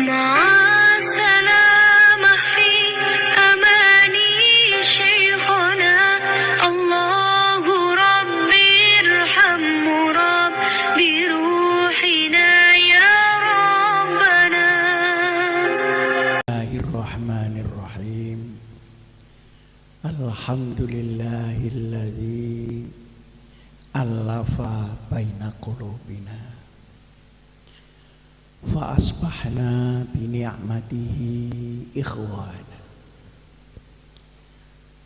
مع السلامة في أماني شيخنا الله ربي ارحم ربي روحنا يا ربنا. الرحمن الرحيم. الحمد لله الذي ألف بين قلوبنا فأصبحنا بنعمته إخوانا،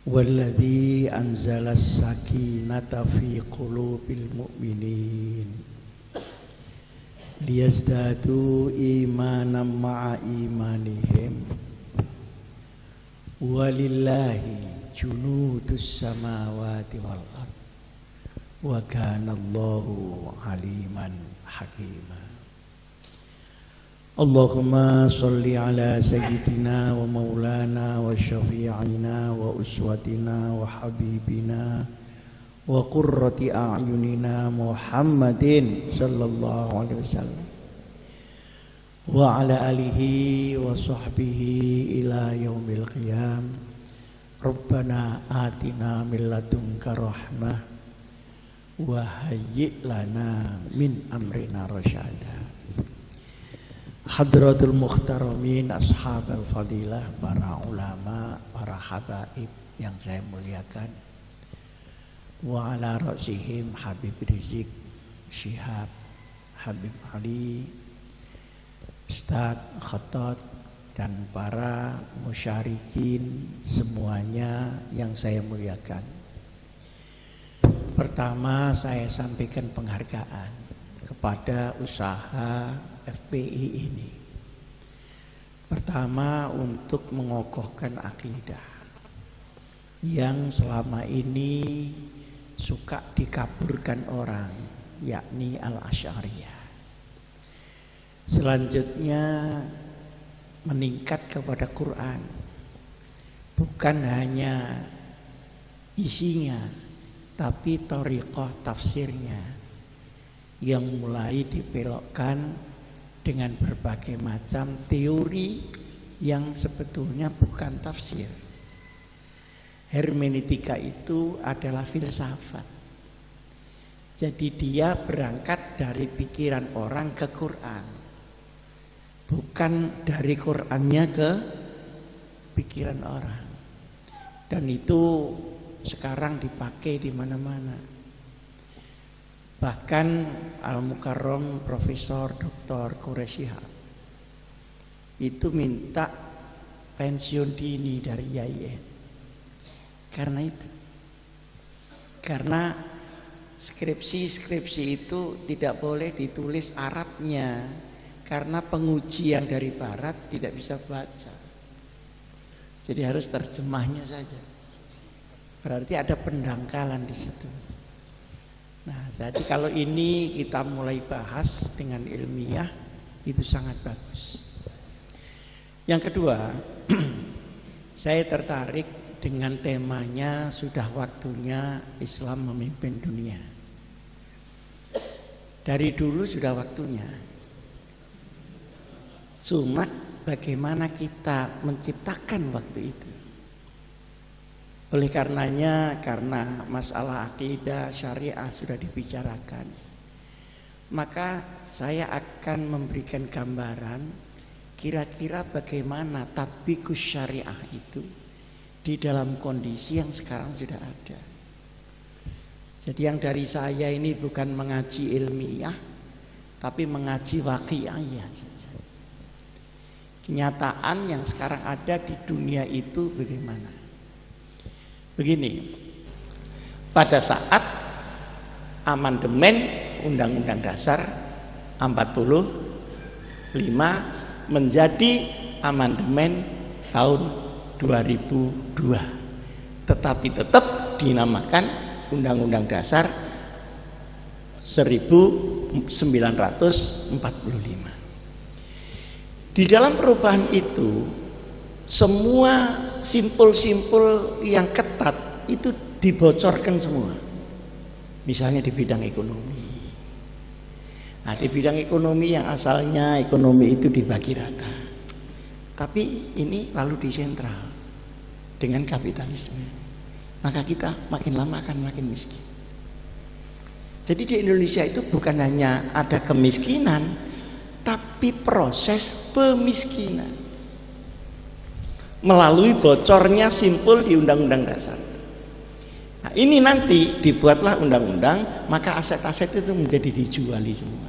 والذي أنزل السكينة في قلوب المؤمنين ليزدادوا إيمانا مع إيمانهم، ولله جنود السماوات والأرض وكان الله عليما حكيما. اللهم صل على سيدنا ومولانا وشفيعنا وأسوتنا وحبيبنا وقرة أعيننا محمد صلى الله عليه وسلم وعلى آله وصحبه إلى يوم القيام. ربنا آتنا من لدنك رحمة وهيئ لنا من أمرنا رشدا. Hadratul Muhtaramin, Ashabul Fadilah, para ulama, para habaib yang saya muliakan. Wa ala ra'sihim Habib Rizik Syihab, Habib Ali, Ustaz Khattat, dan para musyarikin semuanya yang saya muliakan. Pertama, saya sampaikan penghargaan kepada usaha FPI ini. Pertama, untuk mengokohkan akidah yang selama ini suka dikaburkan orang, yakni Al-Asy'ariyah. Selanjutnya, meningkat kepada Quran, bukan hanya isinya, tapi thariqah tafsirnya yang mulai dibelokkan dengan berbagai macam teori yang sebetulnya bukan tafsir. Hermeneutika itu adalah filsafat. Jadi dia berangkat dari pikiran orang ke Quran, bukan dari Qurannya ke pikiran orang. Dan itu sekarang dipakai di mana-mana. Bahkan Al-Mukarram Profesor Dr. Quraisy Shihab itu minta pensiun dini dari YAIN. Karena itu. Karena skripsi itu tidak boleh ditulis Arabnya, karena penguji yang dari barat tidak bisa baca. Jadi harus terjemahnya saja. Berarti ada pendangkalan di situ. Nah, jadi kalau ini kita mulai bahas dengan ilmiah, itu sangat bagus. Yang kedua, saya tertarik dengan temanya sudah waktunya Islam memimpin dunia. Dari dulu sudah waktunya. Cuma bagaimana kita menciptakan waktu itu. Oleh karenanya, karena masalah akidah syariah sudah dibicarakan, maka saya akan memberikan gambaran kira-kira bagaimana tatbikus syariah itu di dalam kondisi yang sekarang sudah ada. Jadi yang dari saya ini bukan mengaji ilmiah, tapi mengaji waqi'iyah. Kenyataan yang sekarang ada di dunia itu bagaimana? Begini, pada saat amandemen Undang-Undang Dasar 45 menjadi amandemen tahun 2002, tetapi tetap dinamakan Undang-Undang Dasar 1945. Di dalam perubahan itu, semua simpul-simpul yang ketat itu dibocorkan semua. Misalnya di bidang ekonomi. Nah, di bidang ekonomi yang asalnya ekonomi itu dibagi rata. Tapi ini lalu disentral dengan kapitalisme. Maka kita makin lama akan makin miskin. Jadi di Indonesia itu bukan hanya ada kemiskinan, tapi proses pemiskinan melalui bocornya simpul di Undang-Undang Dasar. Nah, ini nanti dibuatlah undang-undang, maka aset-aset itu menjadi dijuali semua.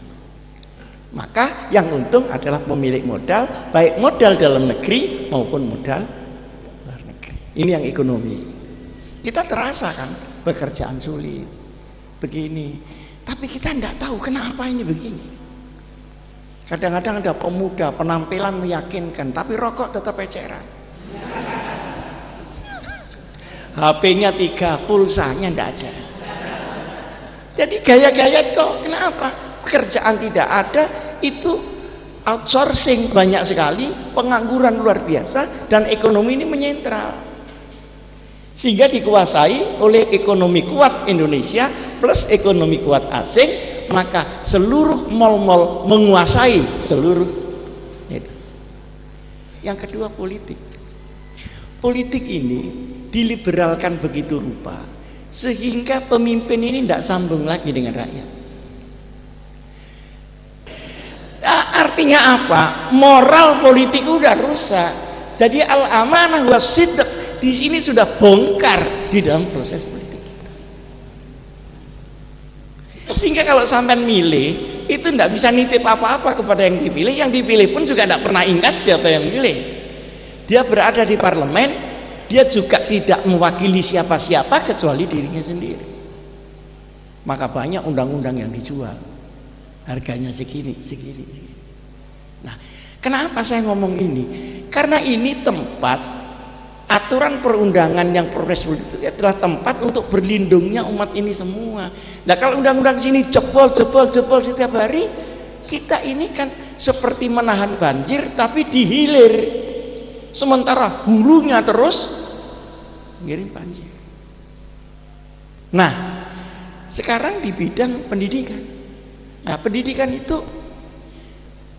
Maka yang untung adalah pemilik modal, baik modal dalam negeri maupun modal luar negeri. Ini yang ekonomi. Kita terasa kan pekerjaan sulit begini, tapi kita tidak tahu kenapa ini begini. Kadang-kadang ada pemuda penampilan meyakinkan, tapi rokok tetap eceran. HP-nya 3, pulsanya tidak ada. Jadi gaya-gaya kok, kenapa? Pekerjaan tidak ada, itu outsourcing banyak sekali, pengangguran luar biasa, dan ekonomi ini menyentral. Sehingga dikuasai oleh ekonomi kuat Indonesia plus ekonomi kuat asing, maka seluruh mal-mal menguasai seluruh itu. Yang kedua, politik. Politik ini diliberalkan begitu rupa sehingga pemimpin ini tidak sambung lagi dengan rakyat. Artinya apa? Moral politik udah rusak. Jadi al-amanah was-sidq di sini sudah bongkar di dalam proses politik. Sehingga kalau sampai milih itu tidak bisa nitip apa-apa kepada yang dipilih. Yang dipilih pun juga tidak pernah ingat siapa yang milih. Dia berada di parlemen, dia juga tidak mewakili siapa-siapa kecuali dirinya sendiri. Maka banyak undang-undang yang dijual, harganya segini. Nah, kenapa saya ngomong ini? Karena ini tempat, aturan perundangan yang progresif itu adalah tempat untuk berlindungnya umat ini semua. Nah, kalau undang-undang sini jebol setiap hari, kita ini kan seperti menahan banjir tapi dihilir. Sementara hulunya terus ngirim banjir. Nah, sekarang di bidang pendidikan. Nah, pendidikan itu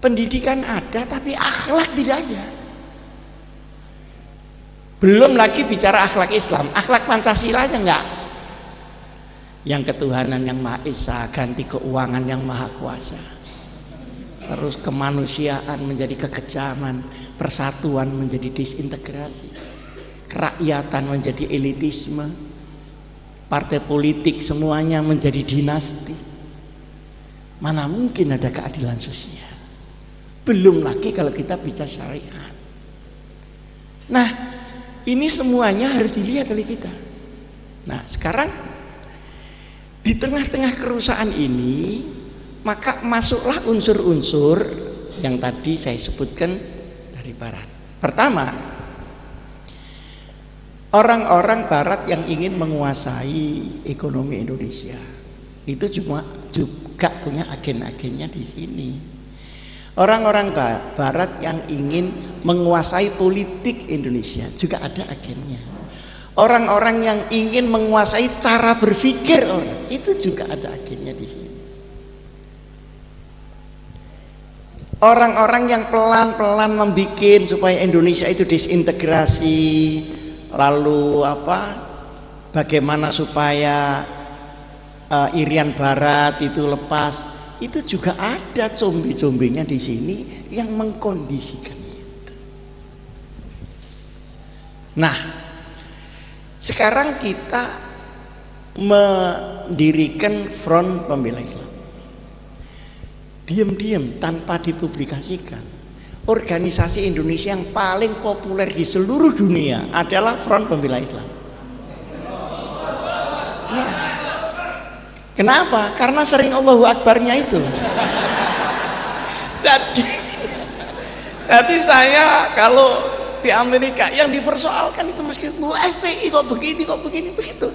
pendidikan ada tapi akhlak tidak ada. Belum lagi bicara akhlak Islam, akhlak Pancasila aja enggak. Yang ketuhanan yang Maha Esa ganti keuangan yang Maha Kuasa. Terus kemanusiaan menjadi kekejaman, persatuan menjadi disintegrasi, kerakyatan menjadi elitisme, partai politik semuanya menjadi dinasti. Mana mungkin ada keadilan sosial? Belum lagi kalau kita bicara syariat. Nah, ini semuanya harus dilihat oleh kita. Nah, sekarang di tengah-tengah kerusakan ini, maka masuklah unsur-unsur yang tadi saya sebutkan dari barat. Pertama, orang-orang barat yang ingin menguasai ekonomi Indonesia itu juga punya agen-agennya di sini. Orang-orang barat yang ingin menguasai politik Indonesia juga ada agennya. Orang-orang yang ingin menguasai cara berpikir orang itu juga ada agennya di sini. Orang-orang yang pelan-pelan membuat supaya Indonesia itu disintegrasi, lalu bagaimana supaya Irian Barat itu lepas, itu juga ada zombie-zombinya di sini yang mengkondisikan itu. Nah, sekarang kita mendirikan Front Pembela Islam. Diam-diam tanpa dipublikasikan, organisasi Indonesia yang paling populer di seluruh dunia adalah Front Pembela Islam. Nah, kenapa? Karena sering Allahu Akbarnya itu. Jadi saya kalau di Amerika yang dipersoalkan itu meskipun FPI kok begini begitu.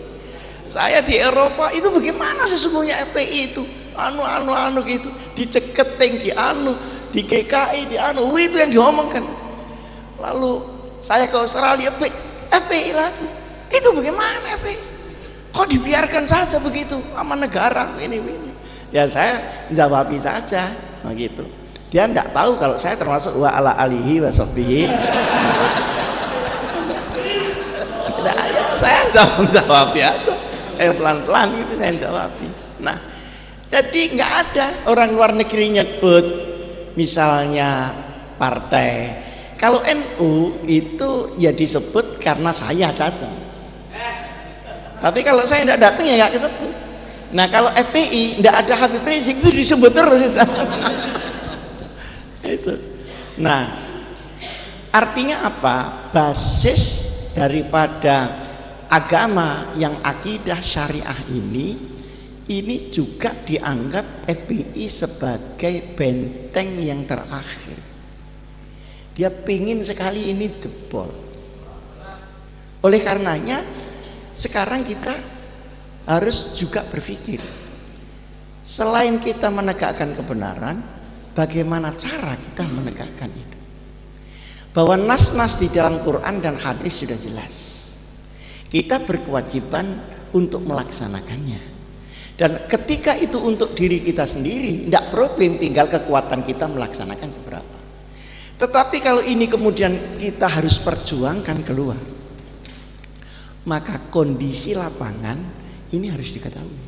Saya di Eropa itu bagaimana sesungguhnya FPI itu anu gitu, diceketing di GKI itu yang diomongkan. Lalu saya ke Australia, FPI lagi, itu bagaimana FPI? Kok dibiarkan saja begitu sama negara ini. Ya saya jawabi saja begitu. Dia tidak tahu kalau saya termasuk wa ala alihi wa sahbihi. Saya jawab ya. Pelan-pelan gitu saya jawab. Nah, jadi nggak ada orang luar negeri nyebut misalnya partai. Kalau NU itu ya disebut karena saya datang. Tapi kalau saya tidak datang ya nggak disebut. Nah kalau FPI tidak ada Habib Rizik itu disebut terus. Itu. Nah, artinya apa? Basis daripada agama yang akidah syariah ini juga dianggap FPI sebagai benteng yang terakhir. Dia pingin sekali ini jebol. Oleh karenanya sekarang kita harus juga berpikir, selain kita menegakkan kebenaran, bagaimana cara kita menegakkan itu. Bahwa nas-nas di dalam Quran dan hadis sudah jelas. Kita berkewajiban untuk melaksanakannya. Dan ketika itu untuk diri kita sendiri, tidak problem, tinggal kekuatan kita melaksanakan seberapa. Tetapi kalau ini kemudian kita harus perjuangkan keluar, maka kondisi lapangan ini harus diketahui.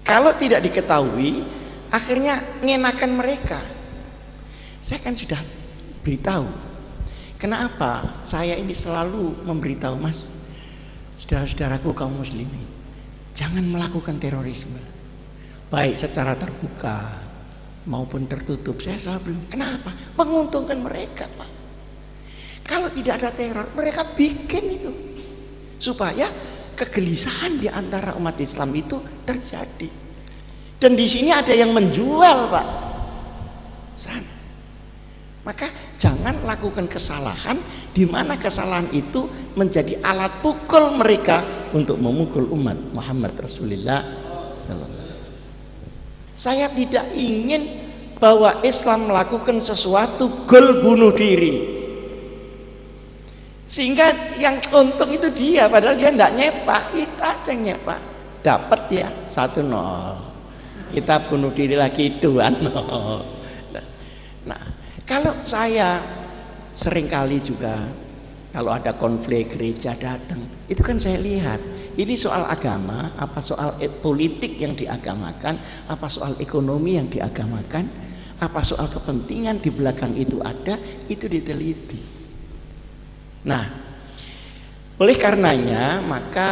Kalau tidak diketahui, akhirnya ngenakan mereka. Saya kan sudah beritahu. Kenapa saya ini selalu memberitahu, Mas, saudara-saudaraku kaum muslimin, jangan melakukan terorisme, baik secara terbuka maupun tertutup. Saya selalu bilang, kenapa? Menguntungkan mereka, Pak. Kalau tidak ada teror, mereka bikin itu supaya kegelisahan di antara umat Islam itu terjadi. Dan di sini ada yang menjual, Pak. Sana. Maka jangan lakukan kesalahan di mana kesalahan itu menjadi alat pukul mereka untuk memukul umat Muhammad Rasulullah SAW. Saya tidak ingin bahwa Islam melakukan sesuatu gol bunuh diri, sehingga yang untung itu dia, padahal dia tidak nyepak. Kita aja yang nyepak, dapat ya 1-0. Kita bunuh diri lagi 2-0. Nah, kalau saya seringkali juga kalau ada konflik gereja datang, itu kan saya lihat ini soal agama, apa soal politik yang diagamakan, apa soal ekonomi yang diagamakan, apa soal kepentingan di belakang itu ada, itu diteliti. Nah, oleh karenanya maka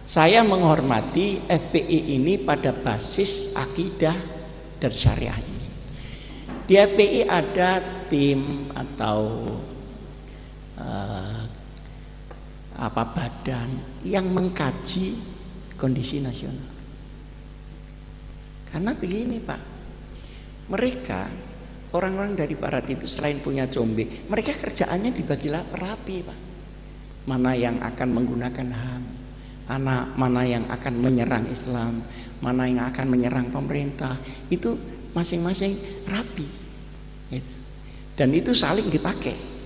saya menghormati FPI ini pada basis akidah dan syariah ini. Di FPI ada tim atau badan yang mengkaji kondisi nasional. Karena begini, Pak, mereka orang-orang dari barat itu selain punya combe, mereka kerjaannya dibagi rapi, Pak. Mana yang akan menggunakan HAM, mana yang akan menyerang Islam, mana yang akan menyerang pemerintah, itu masing-masing rapi. Dan itu saling dipakai.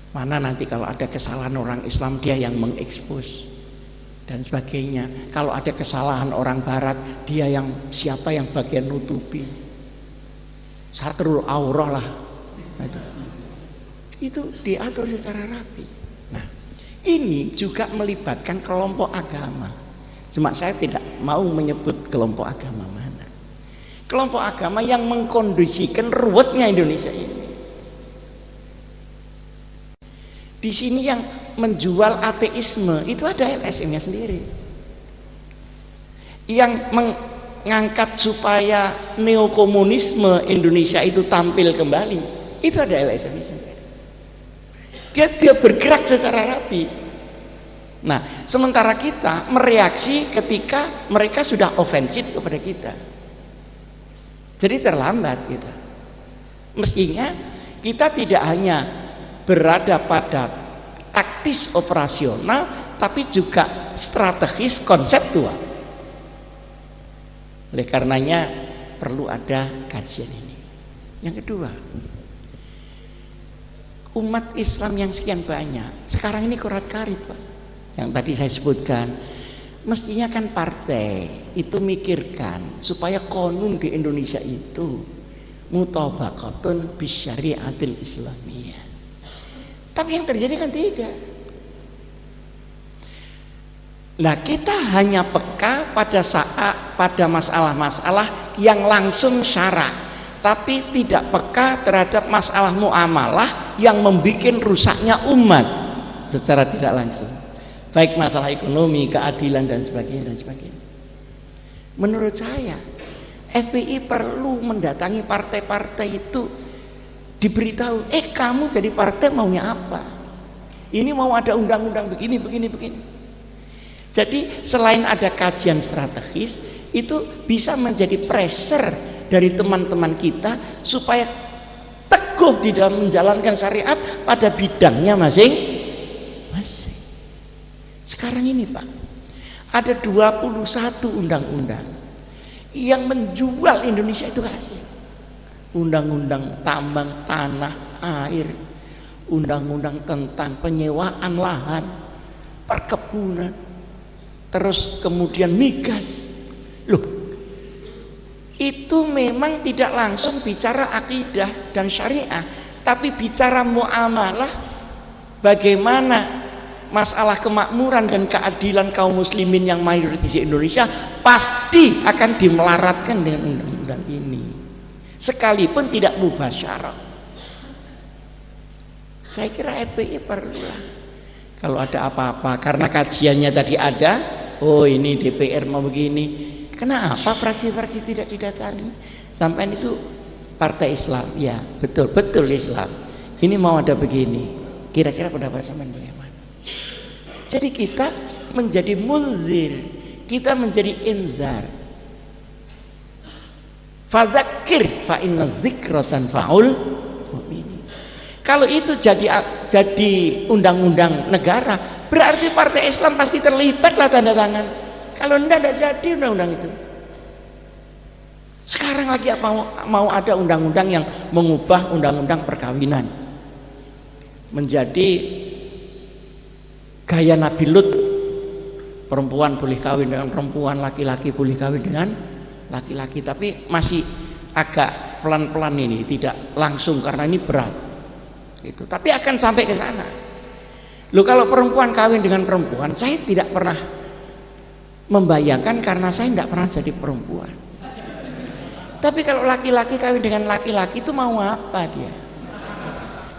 Mana nanti kalau ada kesalahan orang Islam, dia yang mengekspos dan sebagainya. Kalau ada kesalahan orang barat, dia yang siapa yang bagian nutupi. Satrul aurah lah. Itu diatur secara rapi. Nah, ini juga melibatkan kelompok agama. Cuma saya tidak mau menyebut kelompok agama mana. Kelompok agama yang mengkondisikan ruwetnya Indonesia ini. Di sini yang menjual ateisme itu ada LSM-nya sendiri. Yang mengangkat supaya neokomunisme Indonesia itu tampil kembali, itu ada LSM-nya sendiri. Dia bergerak secara rapi. Nah, sementara kita mereaksi ketika mereka sudah ofensif kepada kita. Jadi terlambat kita. Mestinya kita tidak hanya berada pada taktis operasional, tapi juga strategis konseptual. Oleh karenanya perlu ada kajian ini. Yang kedua, umat Islam yang sekian banyak sekarang ini korat-karit, Pak. Yang tadi saya sebutkan, Mestinya kan partai itu mikirkan supaya konun di Indonesia itu mutabaqatun bisyariatil islamiyah. Tapi yang terjadi kan tidak. Nah, kita hanya peka pada masalah-masalah yang langsung syara, tapi tidak peka terhadap masalah muamalah yang membuat rusaknya umat secara tidak langsung. Baik masalah ekonomi, keadilan dan sebagainya. Menurut saya, FPI perlu mendatangi partai-partai itu, diberitahu, kamu jadi partai maunya apa? Ini mau ada undang-undang begini. Jadi selain ada kajian strategis, itu bisa menjadi pressure dari teman-teman kita supaya teguh di dalam menjalankan syariat pada bidangnya masing-masing. Sekarang ini Pak, ada 21 undang-undang yang menjual Indonesia itu hasil. Undang-undang tambang tanah air, undang-undang tentang penyewaan lahan, perkebunan, terus kemudian migas. Loh, itu memang tidak langsung bicara akidah dan syariah, tapi bicara muamalah, bagaimana masalah kemakmuran dan keadilan kaum muslimin yang mayoritas di Indonesia pasti akan dimelaratkan dengan undang-undang ini, sekalipun tidak mubasyarah. Saya kira FPI perlulah, kalau ada apa-apa, karena kajiannya tadi ada, oh ini DPR mau begini, kenapa fraksi-fraksi tidak didatangi? Sampai itu partai Islam, ya betul Islam, ini mau ada begini, kira-kira pendapat sampean bagaimana? Jadi kita menjadi mulzir, kita menjadi inzar. Fadzakir fa inna dzikra tanfa'ul mu'minin. Kalau itu jadi undang-undang negara, berarti partai Islam pasti terlibat lah tanda tangan. Kalau tidak jadi undang-undang itu. Sekarang lagi mau ada undang-undang yang mengubah undang-undang perkawinan menjadi gaya Nabi Lut, perempuan boleh kawin dengan perempuan, laki-laki boleh kawin dengan laki-laki, tapi masih agak pelan-pelan ini, tidak langsung karena ini berat gitu. Tapi akan sampai ke sana. Loh, kalau perempuan kawin dengan perempuan, saya tidak pernah membayangkan karena saya tidak pernah jadi perempuan. Tapi kalau laki-laki kawin dengan laki-laki itu mau apa dia?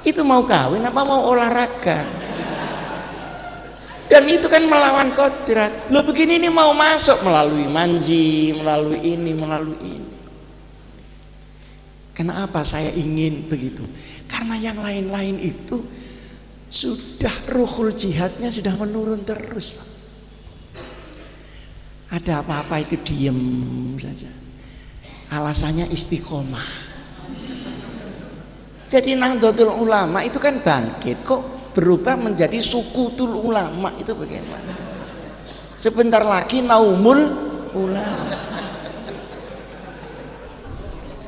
Itu mau kawin apa mau olahraga? Dan itu kan melawan kodrat. Loh, begini ini mau masuk melalui manji, melalui ini. Kenapa saya ingin begitu? Karena yang lain-lain itu sudah ruhul jihadnya sudah menurun terus Pak. Ada apa-apa itu diem saja, alasannya istiqomah. Jadi Nahdlatul Ulama itu kan bangkit, kok berubah menjadi Sukutul Ulama, itu bagaimana? Sebentar lagi Naumul Ulama.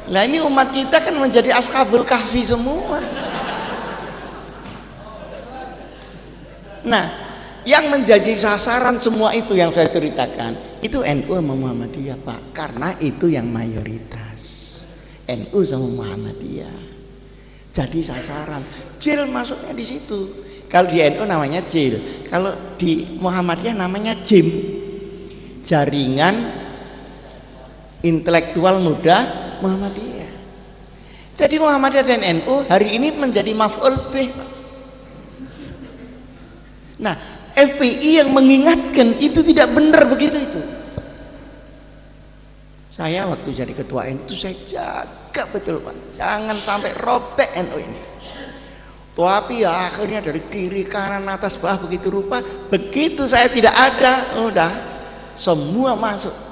Nah, ini umat kita kan menjadi Ashabul Kahfi semua. Nah, yang menjadi sasaran semua itu yang saya ceritakan itu NU sama Muhammadiyah Pak, karena itu yang mayoritas. NU sama Muhammadiyah jadi sasaran. JIL masuknya di situ. Kalau di NU namanya JIL, kalau di Muhammadiyah namanya JIM, Jaringan Intelektual Muda Muhammadiyah. Jadi Muhammadiyah dan NU hari ini menjadi maf'ul bih. Nah, FPI yang mengingatkan itu tidak benar begitu itu. Saya waktu jadi ketua NU itu saya jaga betul Pak, jangan sampai robek NU ini. Tapi ya akhirnya dari kiri kanan atas bawah begitu rupa, begitu saya tidak ada, udah semua masuk.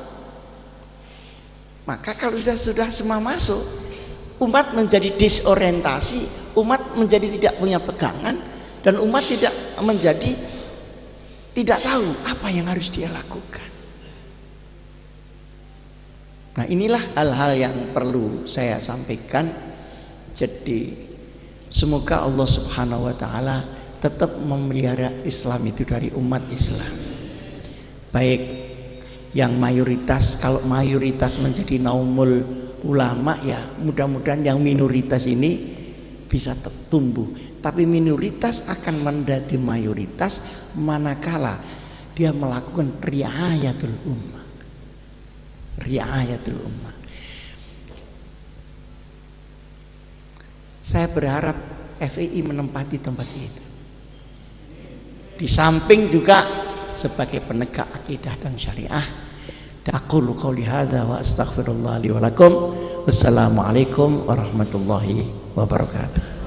Maka kalau sudah semua masuk, umat menjadi disorientasi, umat menjadi tidak punya pegangan, dan umat tidak tahu apa yang harus dia lakukan. Nah, inilah hal-hal yang perlu saya sampaikan. Jadi semoga Allah Subhanahu wa taala tetap memelihara Islam itu dari umat Islam, baik yang mayoritas, kalau mayoritas menjadi naumul ulama, ya mudah-mudahan yang minoritas ini bisa tumbuh. Tapi minoritas akan menjadi mayoritas manakala dia melakukan riayatul ummah. Riayatul ummah. Saya berharap FPI menempati tempat itu. Di samping juga sebagai penegak akidah dan syariah. Aqulu qouli hadza wa astaghfirullah li wa lakum. Wassalamualaikum warahmatullahi wabarakatuh.